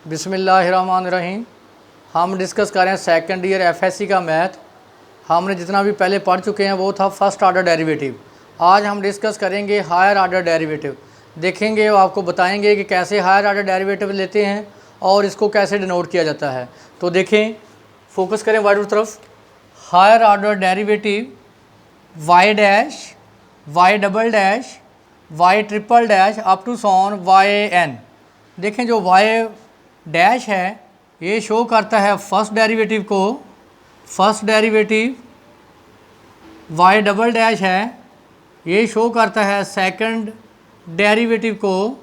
बिस्मिल्लाहिर्रहमानिर्रहीम। हम डिस्कस कर रहे हैं सेकंड ईयर एफएससी का मैथ। हमने जितना भी पहले पढ़ चुके हैं वो था फर्स्ट आर्डर डेरिवेटिव। आज हम डिस्कस करेंगे हायर आर्डर डेरिवेटिव। देखेंगे और आपको बताएंगे कि कैसे हायर आर्डर डेरिवेटिव लेते हैं और इसको कैसे डिनोट किया जाता है। तो देखें, फोकस करें वाइड तरफ। Higher order derivative Y dash, Y double dash, Y triple dash up to so on Y N. देखें, जो वाई डैश है ये शो करता है फर्स्ट डेरिवेटिव को, first derivative. Y double dash है ये शो करता है सेकंड डेरिवेटिव को।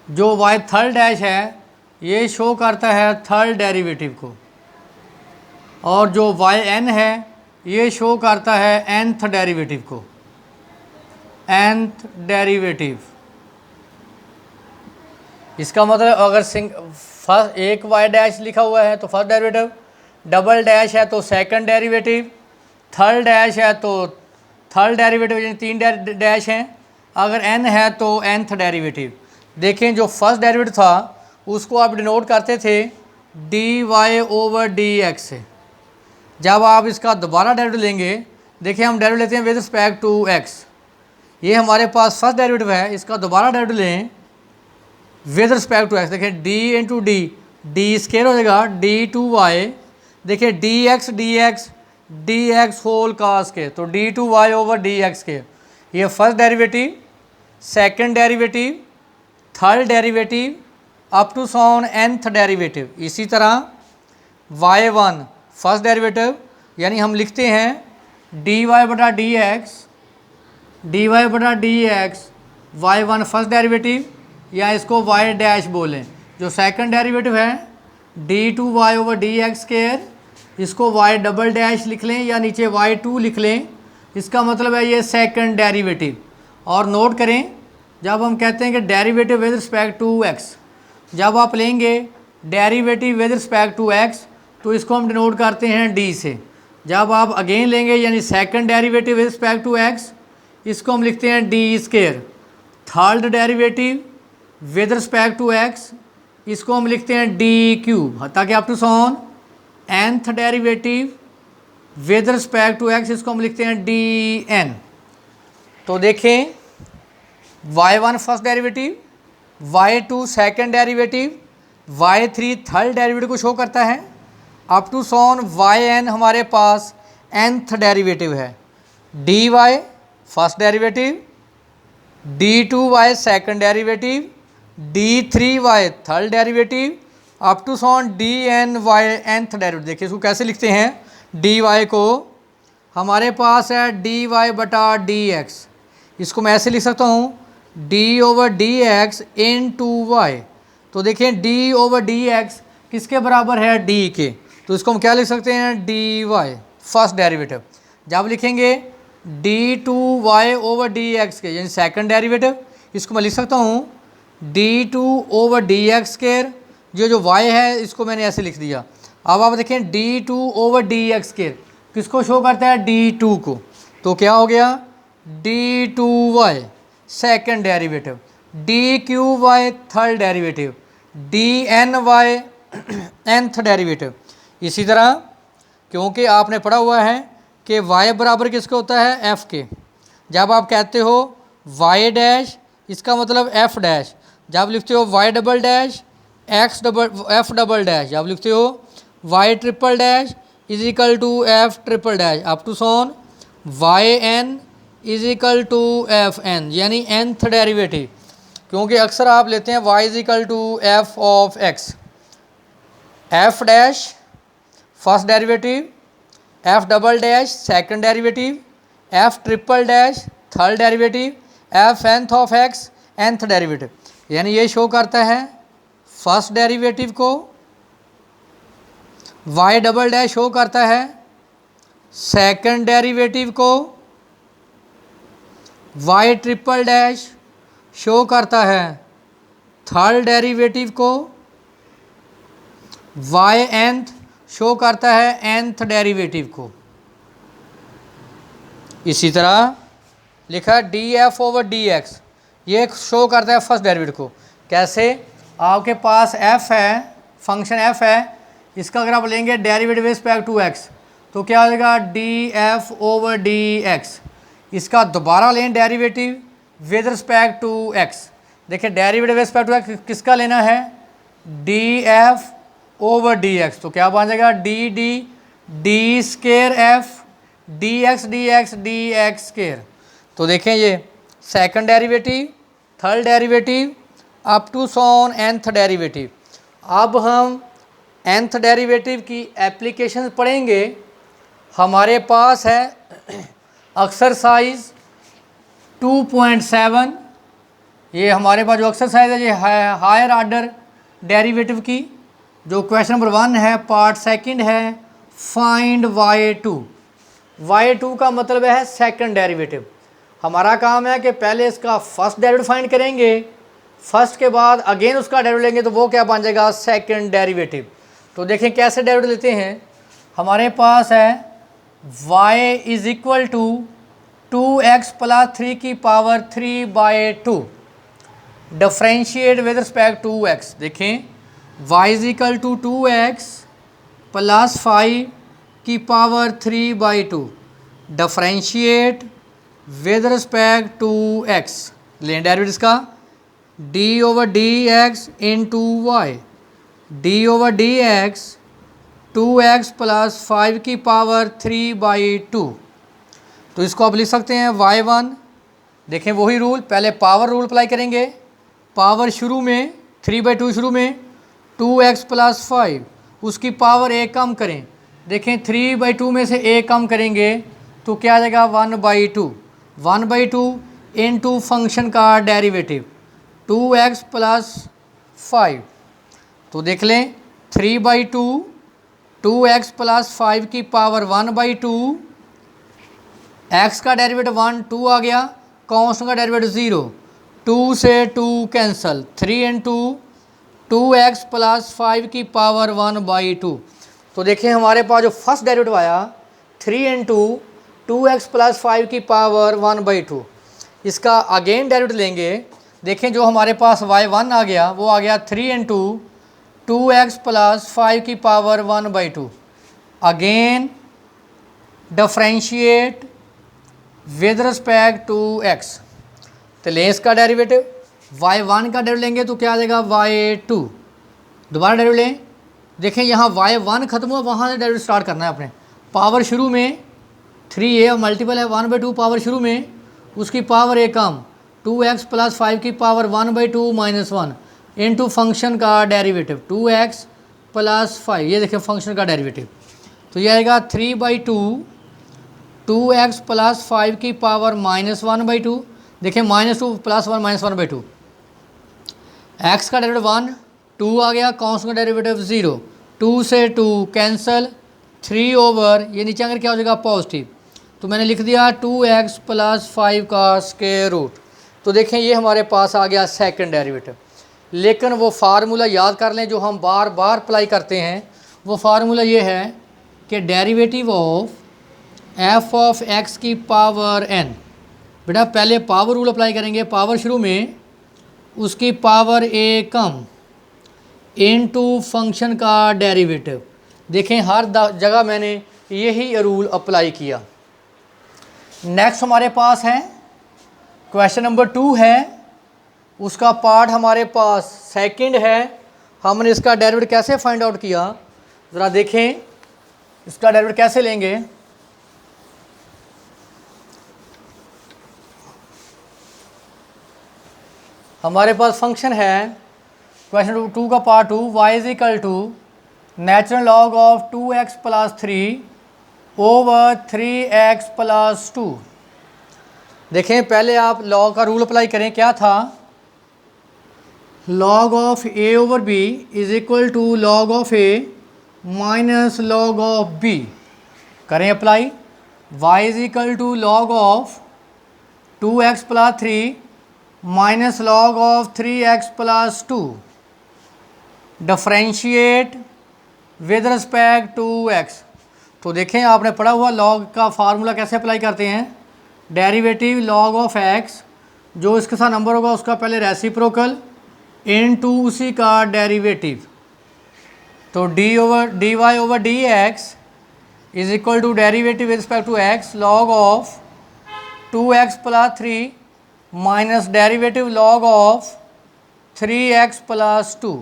जो वाई थर्ड डैश है ये शो करता है थर्ड डेरिवेटिव को। और जो वाई एन है ये शो करता है nth डेरिवेटिव को, nth डेरिवेटिव। इसका मतलब अगर फर्स्ट एक वाई डैश लिखा हुआ है तो फर्स्ट डेरिवेटिव, डबल डैश है तो सेकंड डेरिवेटिव, थर्ड डैश है तो थर्ड डेरिवेटिव, यानी तीन डैश हैं। अगर n है तो nth डेरिवेटिव। देखें, जो फर्स्ट डेरिवेटिव था उसको आप डिनोट करते थे dy ओवर dx से। जब आप इसका दोबारा डेरिवेटिव लेंगे, देखिए हम डेरिवेटिव लेते हैं विद रिस्पेक्ट टू x। ये हमारे पास फर्स्ट डेरिवेटिव है, इसका दोबारा डेरिवेटिव लें विद रिस्पेक्ट टू x। देखिए d into D, D square हो जाएगा डी टू वाई। देखिए D X D X D X whole का स्केयर, तो D two Y over D X के। ये first derivative, second derivative, third derivative up to so on nth derivative. इसी तरह Y one first derivative, यानी हम लिखते हैं डी वाई बटा डी एक्स, डी वाई बटा D X Y one first derivative, या इसको वाई डैश बोलें। जो सेकंड डेरिवेटिव है D two Y over D X square, इसको वाई डबल डैश लिख लें या नीचे वाई टू लिख लें। इसका मतलब है ये सेकंड डेरिवेटिव। और नोट करें, जब हम कहते हैं कि derivative with respect to X, जब आप लेंगे derivative with respect to X तो इसको हम डिनोट करते हैं डी से। जब आप अगेन लेंगे यानी second derivative with respect to X, इसको हम लिखते हैं D square. Third derivative with respect to X, इसको हम लिखते हैं डी क्यूब, ताकि up to so on nth derivative with respect to X, इसको हम लिखते हैं डी एन। तो देखें, Y one first derivative, Y two second derivative, Y three third derivative को शो करता है। Up to so on Y N हमारे पास nth डेरिवेटिव है। D Y first derivative, D two Y second derivative, D three Y third derivative up to so on D N Y nth derivative. देखिए इसको कैसे लिखते हैं, डी वाई को हमारे पास है डी वाई बटा डी एक्स। इसको मैं ऐसे लिख सकता हूँ D over D X into Y. तो देखें डी ओवर डी एक्स किसके बराबर है, डी के। तो इसको हम क्या लिख सकते हैं, डी वाई फर्स्ट डेरिवेटिव। जब लिखेंगे D two Y over D X के, यानी सेकंड डेरिवेटिव, इसको मैं लिख सकता हूँ D two over D X square. जो वाई है इसको मैंने ऐसे लिख दिया। अब आप देखें D two over D X square किसको शो करता है, डी टू को। तो क्या हो गया, D two Y second derivative, D Q Y third derivative, D N Y nth derivative. इसी तरह क्योंकि आपने पढ़ा हुआ है कि y बराबर किसके होता है, f के। जब आप कहते हो y डैश, इसका मतलब f डैश। जब लिखते हो y double dash f double dash, जब लिखते हो y triple dash is equal to f triple dash up to so on yn is equal to f n, यानी nth डेरिवेटिव। क्योंकि अक्सर आप लेते हैं y is equal to f of x। f dash first derivative, f double dash second derivative, f triple dash third derivative, f nth of x nth derivative. यानी ये show करता है फर्स्ट डेरिवेटिव को, y डबल डैश शो करता है second derivative को, y triple dash show करता है थर्ड डेरिवेटिव को, y nth शो करता है nth डेरिवेटिव को। इसी तरह लिखा D F over D x, ये शो करता है फर्स्ट डेरिवेटिव को। कैसे, आपके पास f है फंक्शन एफ है, इसका अगर आप लेंगे डेरिवेटिव रिस्पेक्ट टू एक्स तो क्या हो जाएगा D F over D X. इसका दोबारा लें derivative with respect to X. देखिए डेरिवेटिव रिस्पेक्ट टू एक्स किसका लेना है, D F over D X, तो क्या बन जाएगा D D D square F D X D X D X square. तो देखें ये second derivative, third derivative up to so on nth derivative. अब हम nth डेरिवेटिव की एप्लीकेशन पढ़ेंगे। हमारे पास है एक्सरसाइज 2.7, ये हमारे पास जो एक्सरसाइज है ये हायर ऑर्डर डेरिवेटिव की। जो क्वेश्चन नंबर 1 है पार्ट सेकंड है फाइंड y2। y2 का मतलब है सेकंड डेरिवेटिव। हमारा काम है कि पहले इसका फर्स्ट डेरिवेटिव फाइंड करेंगे, फर्स्ट के बाद अगेन उसका डेरिवेटिव लेंगे तो वो क्या बन जाएगा सेकंड डेरिवेटिव। तो देखें कैसे डेरिवेटिव लेते हैं। हमारे पास है y is equal to 2x plus 3 की power 3/2 differentiate with respect to x। देखें y is equal to 2x plus 5 की power 3/2 differentiate with respect to x। लें डेरिवेटिव इसका d over D X into Y, D over D X 2x plus 5 की power 3/2। तो इसको आप लिख सकते हैं y1। देखें वही रूल, पहले पावर रूल अप्लाई करेंगे। पावर शुरू में 3/2 शुरू में 2x प्लस 5, उसकी पावर एक कम करें। देखें 3/2 में से एक कम करेंगे तो क्या आ जाएगा 1/2। 1/2 इनटू फंक्शन का डेरिवेटिव 2x प्लस 5। तो देख लें 3/2 2x प्लस 5 की पावर 1/2, x का डेरिवेटिव 1 2 आ गया, कांस्टेंट का डेरिवेटिव 0, 2 से 2 कैंसिल, 3 इंटू 2x प्लस 5 की पावर 1/2। तो देखिए हमारे पास जो फर्स्ट डेरिवेटिव आया 3 इंटू 2x प्लस 5 की पावर 1/2। इसका अगेन डेरिवेटिव लेंगे। देखें जो हमारे पास y1 आ गया वो आ गया 3 इंटू 2x प्लस 5 की power 1/2। Again differentiate with respect to x। तो लें इसका डेरिवेटिव y1 का डेरिवेटिव लेंगे तो क्या आ जाएगा y2। दोबारा डेरिवेटिव लें। देखें यहाँ y1 खत्म हुआ, वहाँ से डेरिवेटिव स्टार्ट करना है अपने। पावर शुरू में 3a मल्टीपल है 1/2, पावर शुरू में उसकी पावर एक कम 2x प्लस 5 की पावर 1/2 माइनस 1 इंटू फंक्शन का डेरिवेटिव 2x प्लस 5। ये देखें फंक्शन का डेरिवेटिव तो ये आएगा 3/2 2x प्लस 5 की पावर माइनस 1/2। देखें -2 प्लस 1 माइनस 1/2। x का डेरिवेटिव 1 2 आ गया, कांस्टेंट का डेरिवेटिव 0, 2 से 2 कैंसिल, 3 ओवर ये नीचे आकर क्या हो जाएगा पॉजिटिव। तो मैंने लिख दिया 2x प्लस 5 का स्क्वायर रूट। तो देखें ये हमारे पास आ गया सेकंड डेरिवेटिव। लेकिन वो फार्मूला याद कर लें जो हम बार बार अप्लाई करते हैं। वो फार्मूला ये है कि derivative of f of x की पावर n। बेटा पहले पावर रूल अप्लाई करेंगे। पावर शुरू में उसकी पावर एक कम इनटू फंक्शन का डेरिवेटिव। देखें हर जगह मैंने यही रूल अप्लाई किया। नेक्स्ट हमारे पास है क्वेश्चन नंबर 2 है, उसका पार्ट हमारे पास सेकंड है। हमने इसका डेरिवेटिव कैसे फाइंड आउट किया ज़रा देखें। इसका डेरिवेटिव कैसे लेंगे। हमारे पास फंक्शन है क्वेश्चन नंबर 2 का part 2 y is equal to natural log of 2x plus 3 over 3x plus 2। देखें पहले आप लॉग का रूल अप्लाई करें। क्या था, log of a over b is equal to log of a minus log of b। करें apply. y is equal to log of 2x plus 3 minus log of 3x plus 2 differentiate with respect to x। तो देखें आपने पढ़ा हुआ log का formula कैसे apply करते हैं। डेरिवेटिव लॉग ऑफ x, जो इसके साथ नंबर होगा उसका पहले रेसिप्रोकल इनटू उसी का डेरिवेटिव। तो dy over dx is equal to derivative with respect to x log of 2x plus 3 minus derivative log of 3x plus 2।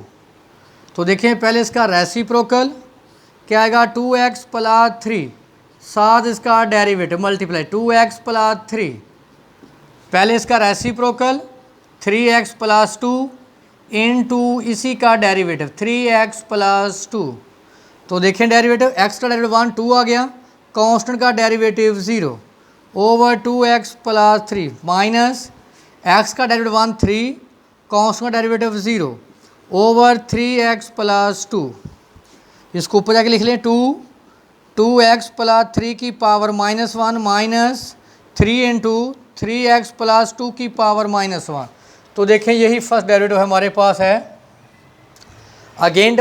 तो देखिए पहले इसका रेसिप्रोकल क्या आएगा, 2x प्लस 3 साथ इसका डेरिवेटिव मल्टीप्लाई 2x प्लस 3, पहले इसका रेसिप्रोकल 3x प्लस 2 इनटू इसी का डेरिवेटिव 3x प्लस 2। तो देखें डेरिवेटिव x का डेरिवेटिव 1 2 आ गया, कांस्टेंट का derivative 0 over 2x plus 3 minus x का डेरिवेटिव 1 3, कांस्टेंट का डेरिवेटिव 0 ओवर 3x प्लस 2। इसको ऊपर जाके लिख लें 2x प्लस 3 की power -1 minus 3 into 3x plus 2 की पावर -1। तो देखें यही फर्स्ट डेरिवेटिव हमारे पास है। Again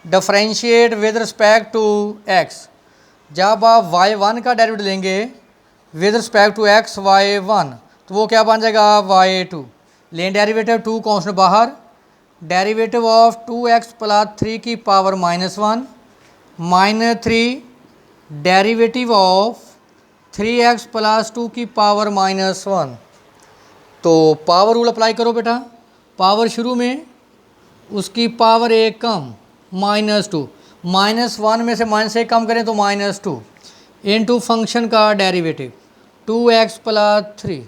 differentiate with respect to x। जब आप y1 का डेरिवेटिव लेंगे with respect to x y1 तो वो क्या बन जाएगा y2। लें डेरिवेटिव 2 कांस्टेंट बाहर, डेरिवेटिव ऑफ 2x प्लस 3 की power -1 minus 3 derivative of 3x plus 2 की पावर -1। तो पावर रूल अप्लाई करो बेटा, पावर शुरू में उसकी पावर एक कम -2, -1 में से -1 कम करें तो -2 इनटू फंक्शन का derivative 2x plus 3।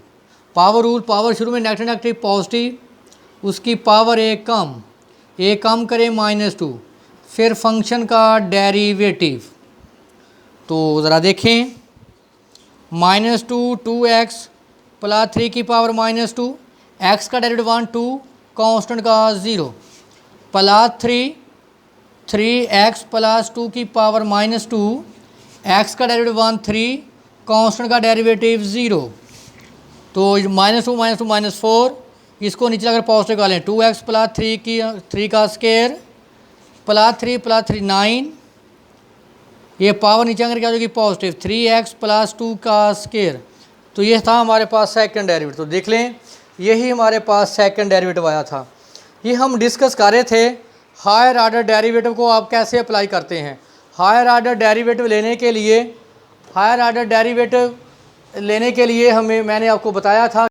Power rule, power शुरू में नेगेटिव नेगेटिव पॉजिटिव, उसकी पावर एक कम करें -2, फिर फंक्शन का डेरिवेटिव। तो ज़रा देखें -2 2x प्लस 3 की पावर -2, x का डेरिवेटिव 1 2, कांस्टेंट का 0 प्लस 3x प्लस 2 की पावर -2, x का डेरिवेटिव 1 3, कांस्टेंट का डेरिवेटिव 0। तो -2 -4, इसको नीचे अगर पॉजिटिव का लें 2x प्लस 3 का स्केयर प्लस 3 9, ये पावर नीचे अगर क्या हो जाएगी पॉजिटिव 3x प्लस 2 का स्केयर। तो ये था हमारे पास सेकंड डेरिवेटिव। तो देख लें यही हमारे पास सेकंड डेरिवेटिव आया था। ये हम डिस्कस कर रहे थे हायर ऑर्डर डेरिवेटिव को आप कैसे अप्लाई करते हैं। हायर ऑर्डर डेरिवेटिव लेने के लिए हमें मैंने आपको बताया था